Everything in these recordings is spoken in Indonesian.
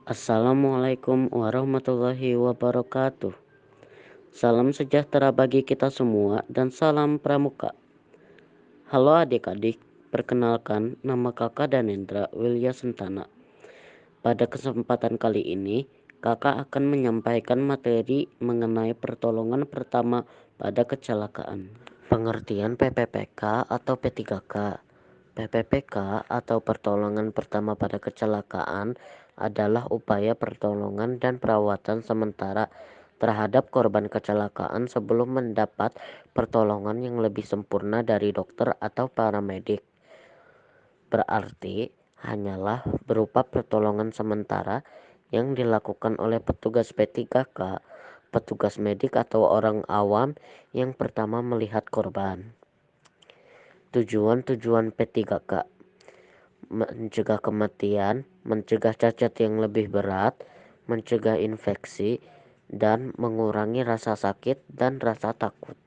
Assalamualaikum warahmatullahi wabarakatuh. Salam sejahtera bagi kita semua dan salam pramuka. Halo adik-adik, perkenalkan nama kakak Danendra Wilya Sentana. Pada kesempatan kali ini, kakak akan menyampaikan materi mengenai pertolongan pertama pada kecelakaan. Pengertian PPPK atau P3K. PPPK atau pertolongan pertama pada kecelakaan adalah upaya pertolongan dan perawatan sementara terhadap korban kecelakaan sebelum mendapat pertolongan yang lebih sempurna dari dokter atau paramedik. Berarti hanyalah berupa pertolongan sementara yang dilakukan oleh petugas P3K, petugas medik atau orang awam yang pertama melihat korban. Tujuan-tujuan P3K: mencegah kematian, mencegah cacat yang lebih berat, mencegah infeksi, dan mengurangi rasa sakit dan rasa takut.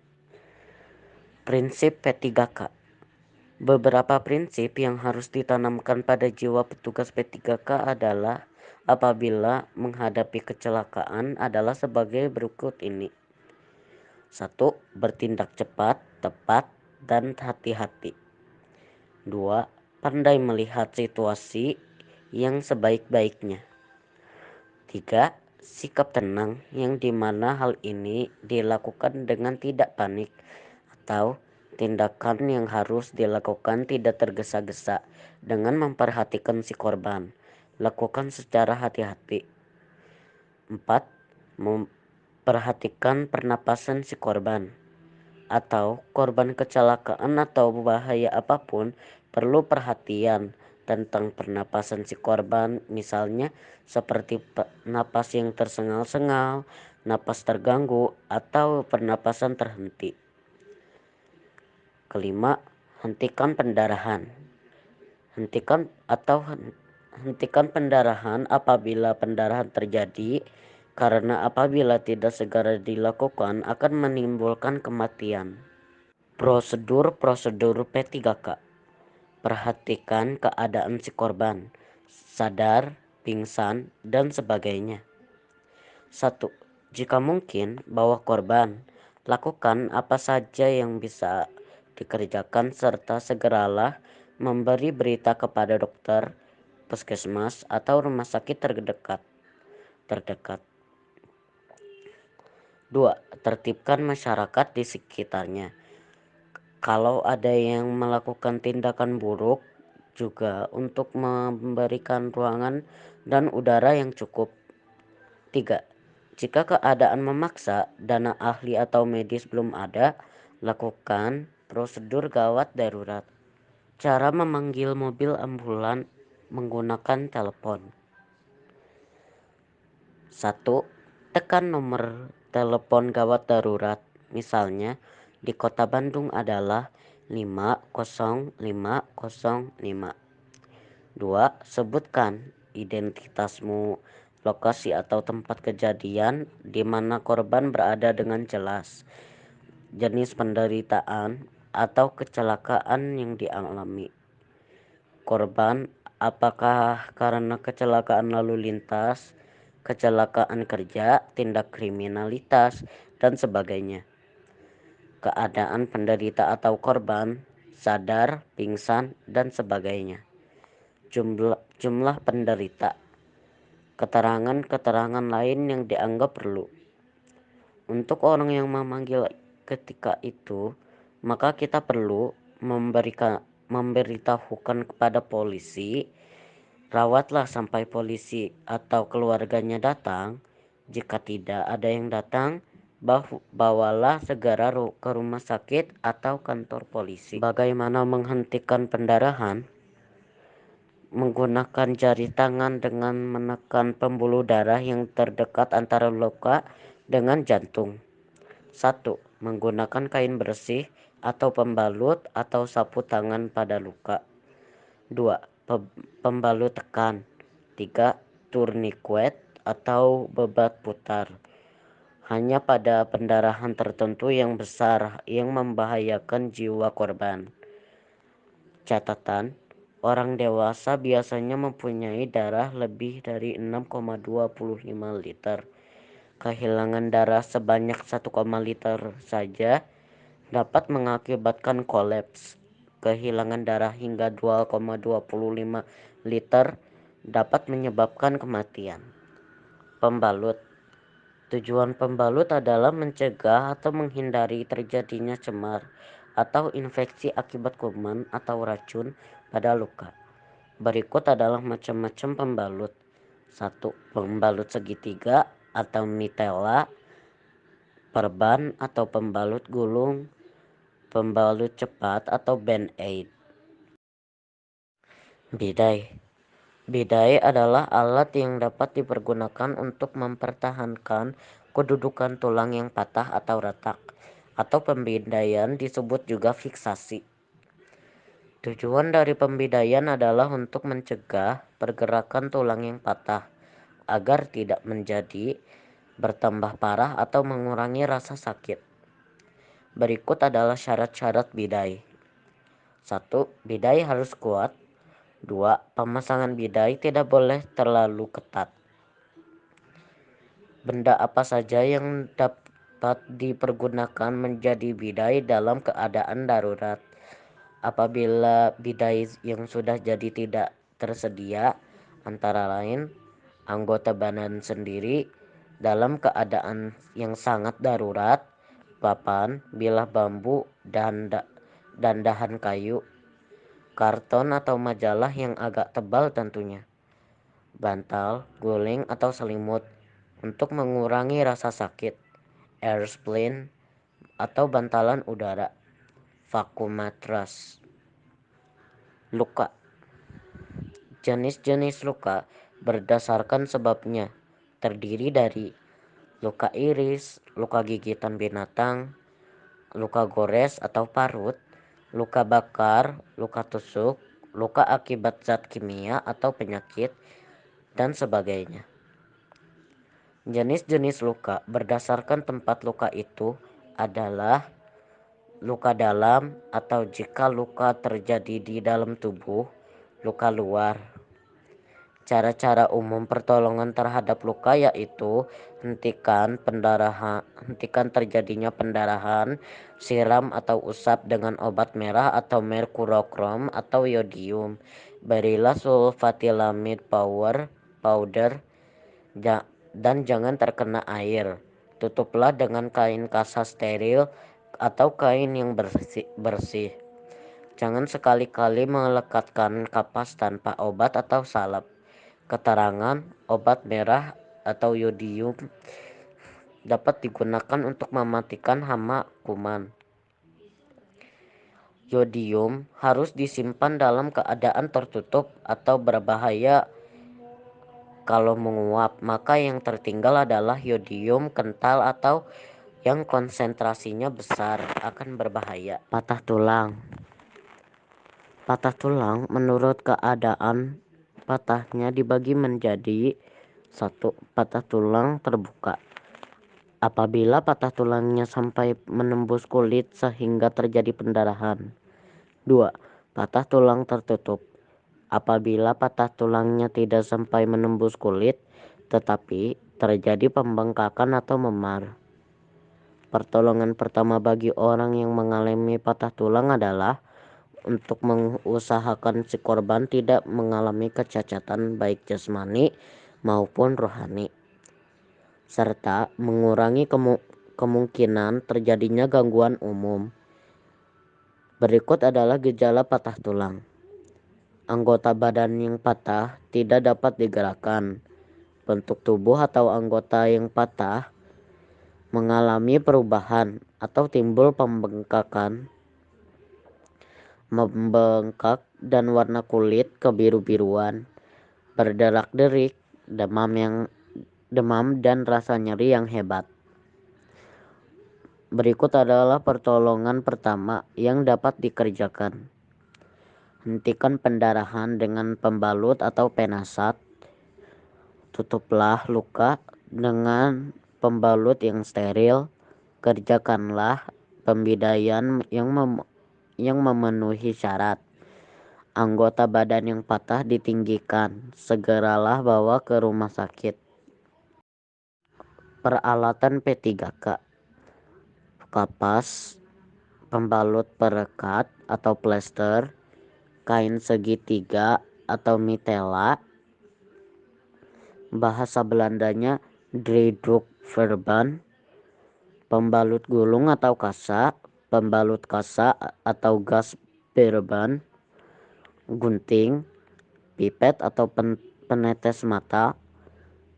Prinsip P3K. Beberapa prinsip yang harus ditanamkan pada jiwa petugas P3K adalah apabila menghadapi kecelakaan adalah sebagai berikut ini. 1. Bertindak cepat, tepat, dan hati-hati. 2. Pandai melihat situasi yang sebaik-baiknya. 3. Sikap tenang yang dimana hal ini dilakukan dengan tidak panik atau tindakan yang harus dilakukan tidak tergesa-gesa dengan memperhatikan si korban. Lakukan secara hati-hati. 4. Memperhatikan pernapasan si korban atau korban kecelakaan atau bahaya apapun perlu perhatian tentang pernapasan si korban, misalnya seperti napas yang tersengal-sengal, napas terganggu, atau pernapasan terhenti. Kelima, hentikan pendarahan. Hentikan pendarahan apabila pendarahan terjadi, karena apabila tidak segera dilakukan akan menimbulkan kematian. Prosedur P3K. Perhatikan keadaan si korban, sadar, pingsan, dan sebagainya. 1. Jika mungkin, bawa korban. Lakukan apa saja yang bisa dikerjakan serta segeralah memberi berita kepada dokter, puskesmas, atau rumah sakit terdekat. 2. Tertibkan masyarakat di sekitarnya. Kalau ada yang melakukan tindakan buruk, juga untuk memberikan ruangan dan udara yang cukup. 3. Jika keadaan memaksa, dana ahli atau medis belum ada, lakukan prosedur gawat darurat. Cara memanggil mobil ambulan menggunakan telepon. 1. Tekan nomor telepon gawat darurat. Misalnya di Kota Bandung adalah 50505. 2. Sebutkan identitasmu, lokasi atau tempat kejadian di mana korban berada dengan jelas, jenis penderitaan atau kecelakaan yang dialami korban, apakah karena kecelakaan lalu lintas, kecelakaan kerja, tindak kriminalitas, dan sebagainya. Keadaan penderita atau korban, sadar, pingsan, dan sebagainya. Jumlah penderita, keterangan-keterangan lain yang dianggap perlu. Untuk orang yang memanggil ketika itu, maka kita perlu memberitahukan kepada polisi. Rawatlah sampai polisi atau keluarganya datang. Jika tidak ada yang datang, bawalah segera ke rumah sakit atau kantor polisi. Bagaimana menghentikan pendarahan? Menggunakan jari tangan dengan menekan pembuluh darah yang terdekat antara luka dengan jantung. 1. Menggunakan kain bersih atau pembalut atau sapu tangan pada luka. 2. Pembalut tekan. 3. Tourniquet atau bebat putar. Hanya pada pendarahan tertentu yang besar yang membahayakan jiwa korban. Catatan: Orang dewasa biasanya mempunyai darah lebih dari 6,25 liter. Kehilangan darah sebanyak 1, liter saja dapat mengakibatkan kolaps. Kehilangan darah hingga 2,25 liter dapat menyebabkan kematian. Pembalut. Tujuan pembalut adalah mencegah atau menghindari terjadinya cemar atau infeksi akibat kuman atau racun pada luka. Berikut adalah macam-macam pembalut. 1. Pembalut segitiga atau mitella, perban atau pembalut gulung, pembalut cepat atau band-aid. Bidai. Bidai adalah alat yang dapat dipergunakan untuk mempertahankan kedudukan tulang yang patah atau retak, atau pembidaian disebut juga fiksasi. Tujuan dari pembidaian adalah untuk mencegah pergerakan tulang yang patah agar tidak menjadi bertambah parah atau mengurangi rasa sakit. Berikut adalah syarat-syarat bidai. 1. Bidai harus kuat. 2. Pemasangan bidai tidak boleh terlalu ketat. Benda apa saja yang dapat dipergunakan menjadi bidai dalam keadaan darurat? Apabila bidai yang sudah jadi tidak tersedia, antara lain anggota badan sendiri, dalam keadaan yang sangat darurat, papan, bilah bambu, dan dahan kayu, karton atau majalah yang agak tebal tentunya, bantal, guling atau selimut untuk mengurangi rasa sakit, air splint atau bantalan udara, vakum matras. Luka. Jenis-jenis luka berdasarkan sebabnya terdiri dari luka iris, luka gigitan binatang, luka gores atau parut, luka bakar, luka tusuk, luka akibat zat kimia atau penyakit, dan sebagainya. Jenis-jenis luka berdasarkan tempat luka itu adalah luka dalam atau jika luka terjadi di dalam tubuh, luka luar. Cara-cara umum pertolongan terhadap luka yaitu hentikan terjadinya pendarahan, siram atau usap dengan obat merah atau merkurokrom atau yodium, berilah sulfatilamid powder, dan jangan terkena air. Tutuplah dengan kain kasa steril atau kain yang bersih. Jangan sekali-kali melekatkan kapas tanpa obat atau salep. Keterangan obat merah atau yodium dapat digunakan untuk mematikan hama kuman. Yodium harus disimpan dalam keadaan tertutup atau berbahaya kalau menguap, maka yang tertinggal adalah yodium kental atau yang konsentrasinya besar akan berbahaya. Patah tulang. Patah tulang menurut keadaan patahnya dibagi menjadi 1. Patah tulang terbuka. Apabila patah tulangnya sampai menembus kulit sehingga terjadi pendarahan. 2. Patah tulang tertutup. Apabila patah tulangnya tidak sampai menembus kulit tetapi terjadi pembengkakan atau memar. Pertolongan pertama bagi orang yang mengalami patah tulang adalah untuk mengusahakan si korban tidak mengalami kecacatan baik jasmani maupun rohani, serta mengurangi kemungkinan terjadinya gangguan umum. Berikut adalah gejala patah tulang. Anggota badan yang patah tidak dapat digerakkan. Bentuk tubuh atau anggota yang patah mengalami perubahan atau timbul pembengkakan, membengkak dan warna kulit kebiru-biruan, berderak-derik, demam dan rasa nyeri yang hebat. Berikut adalah pertolongan pertama yang dapat dikerjakan. Hentikan pendarahan dengan pembalut atau penasat. Tutuplah luka dengan pembalut yang steril. Kerjakanlah pembidaian yang memenuhi syarat. Anggota badan yang patah ditinggikan, segeralah bawa ke rumah sakit. Peralatan P3K: kapas, pembalut perekat atau plester, kain segitiga atau mitela, bahasa Belandanya driedoekverband, pembalut gulung atau kasa, pembalut kasa atau gasverband, gunting, pipet atau penetes mata,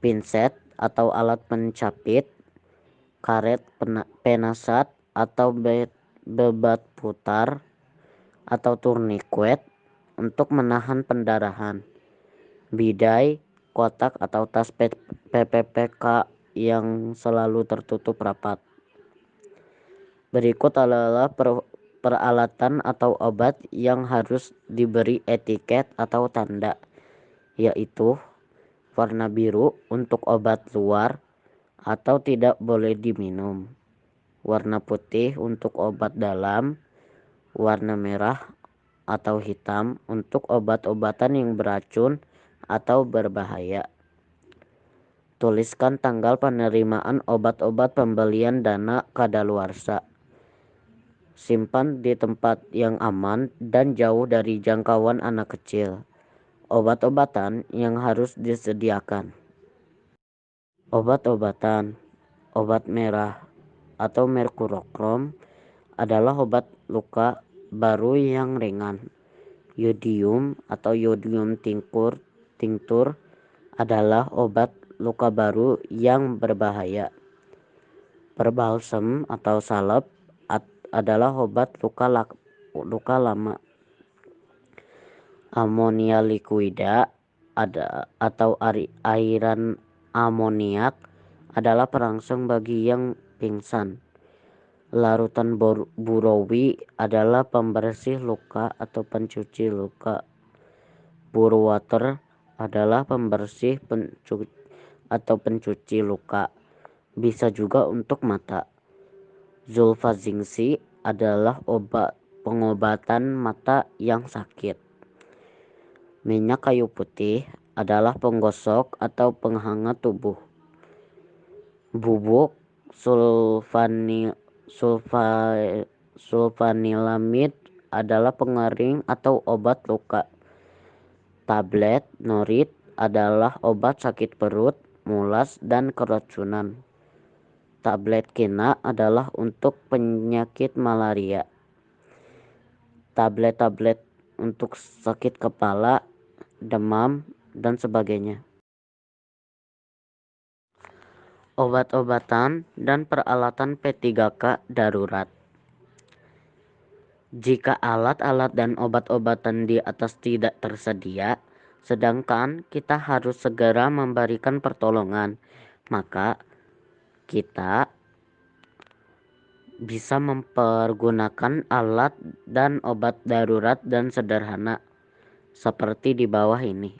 pinset atau alat pencapit, karet penasat atau bebat putar, atau tourniquet untuk menahan pendarahan, bidai, kotak atau tas PPPK yang selalu tertutup rapat. Berikut adalah peralatan atau obat yang harus diberi etiket atau tanda, yaitu warna biru untuk obat luar atau tidak boleh diminum, warna putih untuk obat dalam, warna merah atau hitam untuk obat-obatan yang beracun atau berbahaya. Tuliskan tanggal penerimaan obat-obat pembelian dana kadaluarsa. Simpan di tempat yang aman dan jauh dari jangkauan anak kecil. Obat-obatan yang harus disediakan. Obat-obatan. Obat merah atau merkurokrom adalah obat luka baru yang ringan. Yodium atau yodium tinctur adalah obat luka baru yang berbahaya. Perbalsem atau salep adalah obat luka lama. Amonia liquida atau airan amoniak adalah perangsang bagi yang pingsan. Larutan burawi adalah pembersih luka atau pencuci luka. Burwater adalah pembersih atau pencuci luka. Bisa juga untuk mata. Zulfazingsi adalah pengobatan mata yang sakit. Minyak kayu putih adalah penggosok atau penghangat tubuh. Bubuk sulfanilamid adalah pengering atau obat luka. Tablet norit adalah obat sakit perut, mulas, dan keracunan. Tablet kina adalah untuk penyakit malaria. Tablet-tablet untuk sakit kepala, demam, dan sebagainya. Obat-obatan dan peralatan P3K darurat. Jika alat-alat dan obat-obatan di atas tidak tersedia, sedangkan kita harus segera memberikan pertolongan, maka kita bisa mempergunakan alat dan obat darurat dan sederhana seperti di bawah ini.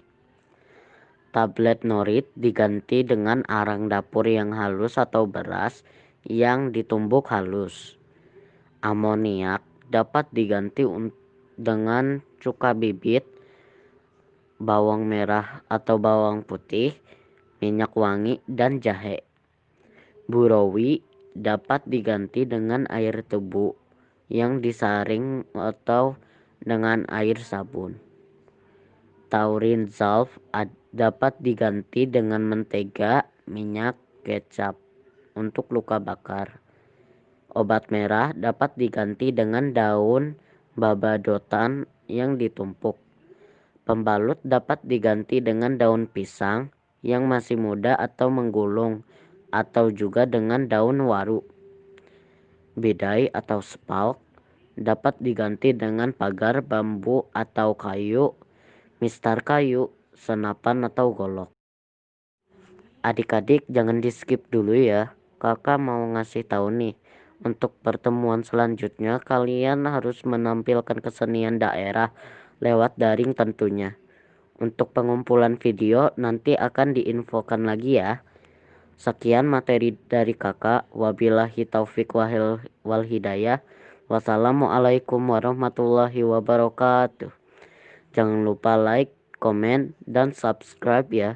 Tablet norit diganti dengan arang dapur yang halus atau beras yang ditumbuk halus. Amoniak dapat diganti dengan cuka bibit, bawang merah atau bawang putih, minyak wangi, dan jahe. Burawi dapat diganti dengan air tebu yang disaring atau dengan air sabun. Taurin salve dapat diganti dengan mentega, minyak, kecap untuk luka bakar. Obat merah dapat diganti dengan daun babadotan yang ditumpuk. Pembalut dapat diganti dengan daun pisang yang masih muda atau menggulung, atau juga dengan daun waru. Bidai atau spalk dapat diganti dengan pagar bambu atau kayu, mistar kayu, senapan atau golok. Adik-adik jangan di skip dulu ya. Kakak mau ngasih tahu nih. Untuk pertemuan selanjutnya kalian harus menampilkan kesenian daerah lewat daring tentunya. Untuk pengumpulan video nanti akan diinfokan lagi ya. Sekian materi dari kakak. Wabillahi taufik wal hidayah. Wassalamualaikum warahmatullahi wabarakatuh. Jangan lupa like, komen, dan subscribe ya.